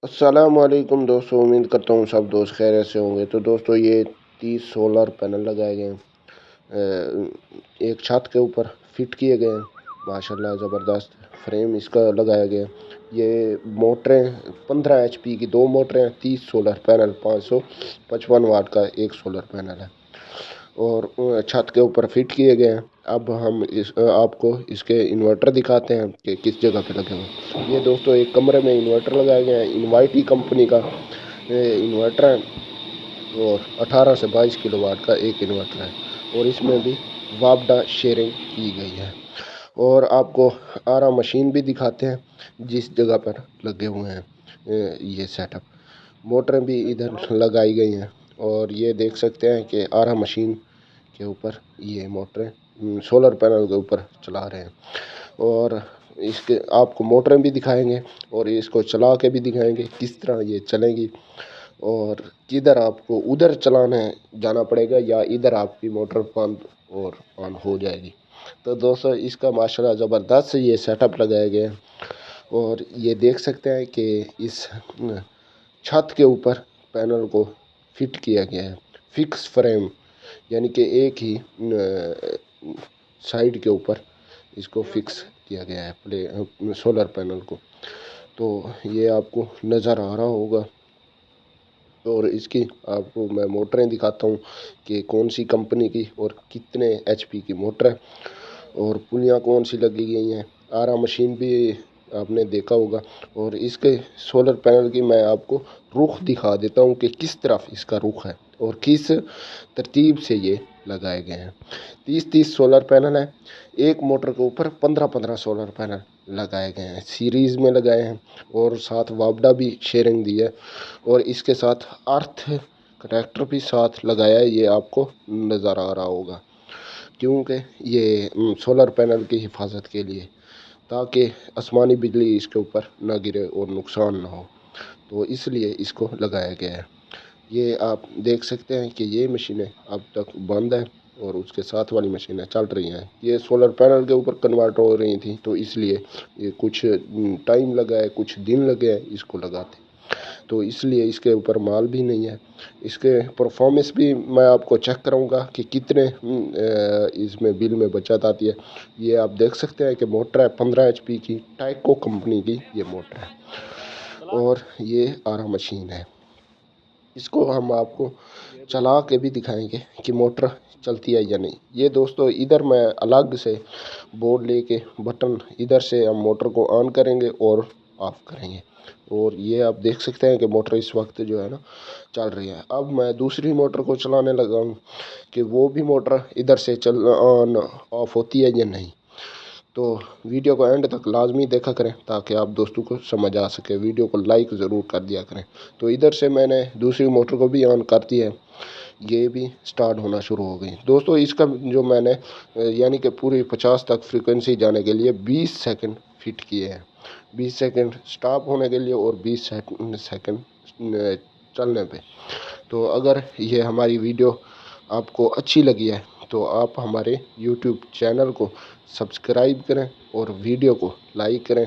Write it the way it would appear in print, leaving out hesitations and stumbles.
अस्सलाम वालेकुम दोस्तों, उम्मीद करता हूँ सब दोस्त खैरियत से होंगे। तो दोस्तों ये 30 सोलर पैनल लगाए गए हैं, एक छत के ऊपर फिट किए गए हैं। माशाल्लाह ज़बरदस्त फ्रेम इसका लगाया गया है। ये मोटरें 15 HP की 2 मोटरें, 30 सोलर पैनल, 555 वाट का एक सोलर पैनल है और छत के ऊपर फिट किए गए हैं। अब हम आपको इसके इन्वर्टर दिखाते हैं कि किस जगह पे लगे हुए हैं। ये दोस्तों एक कमरे में इन्वर्टर लगाया गया है, इनवाइटी कंपनी का इन्वर्टर है और 18 से 22 किलोवाट का एक इन्वर्टर है और इसमें भी वापडा शेयरिंग की गई है। और आपको आरा मशीन भी दिखाते हैं जिस जगह पर लगे हुए हैं ये सेटअप। मोटरें भी इधर लगाई गई हैं और ये देख सकते हैं कि आरा मशीन के ऊपर ये मोटरें सोलर पैनल के ऊपर चला रहे हैं और इसके आपको मोटरें भी दिखाएंगे और इसको चला के भी दिखाएंगे किस तरह ये चलेंगी और किधर आपको उधर चलाने जाना पड़ेगा या इधर आपकी मोटर बंद और ऑन हो जाएगी। तो दोस्तों इसका माशाल्लाह ज़बरदस्त ये सेटअप लगाया गया है और ये देख सकते हैं कि इस छत के ऊपर पैनल को फिट किया गया है फिक्स फ्रेम, यानी कि एक ही साइड के ऊपर इसको फिक्स किया गया है प्ले सोलर पैनल को। तो ये आपको नज़र आ रहा होगा और इसकी आपको मैं मोटरें दिखाता हूँ कि कौन सी कंपनी की और कितने HP की मोटर है और पुलियाँ कौन सी लगी गई हैं। आरा मशीन भी आपने देखा होगा और इसके सोलर पैनल की मैं आपको रुख दिखा देता हूँ कि किस तरफ इसका रुख है और किस तरतीब से ये लगाए गए हैं। 30-30 सोलर पैनल है, एक मोटर के ऊपर 15-15 सोलर पैनल लगाए गए हैं, सीरीज़ में लगाए हैं और साथ वापडा भी शेयरिंग दी है और इसके साथ अर्थ कनेक्टर भी साथ लगाया है। ये आपको नज़र आ रहा होगा क्योंकि ये सोलर पैनल की हिफाजत के लिए, ताकि आसमानी बिजली इसके ऊपर ना गिरे और नुकसान ना हो, तो इसलिए इसको लगाया गया है। ये आप देख सकते हैं कि ये मशीनें अब तक बंद है और उसके साथ वाली मशीनें चल रही हैं। ये सोलर पैनल के ऊपर कन्वर्ट हो रही थी तो इसलिए ये कुछ टाइम लगा है, कुछ दिन लगे हैं इसको लगाते, तो इसलिए इसके ऊपर माल भी नहीं है। इसके परफॉर्मेंस भी मैं आपको चेक कराऊंगा कि कितने इसमें बिल में बचत आती है। ये आप देख सकते हैं कि मोटर है 15 HP की, टाइको कंपनी की ये मोटर है और ये आरा मशीन है। इसको हम आपको चला के भी दिखाएंगे कि मोटर चलती है या नहीं। ये दोस्तों इधर मैं अलग से बोर्ड लेके बटन इधर से हम मोटर को ऑन करेंगे और ऑफ करेंगे और ये आप देख सकते हैं कि मोटर इस वक्त जो है ना चल रही है। अब मैं दूसरी मोटर को चलाने लगा हूँ कि वो भी मोटर इधर से चल ऑन ऑफ होती है या नहीं। तो वीडियो को एंड तक लाजमी देखा करें ताकि आप दोस्तों को समझ आ सके। वीडियो को लाइक ज़रूर कर दिया करें। तो इधर से मैंने दूसरी मोटर को भी ऑन कर दी है, ये भी स्टार्ट होना शुरू हो गई। दोस्तों इसका जो मैंने यानी कि पूरी 50 तक फ्रीक्वेंसी जाने के लिए 20 सेकंड फिट किए हैं, 20 सेकंड स्टॉप होने के लिए और 20 सेकंड चलने पे। तो अगर ये हमारी वीडियो आपको अच्छी लगी है तो आप हमारे YouTube चैनल को सब्सक्राइब करें और वीडियो को लाइक करें।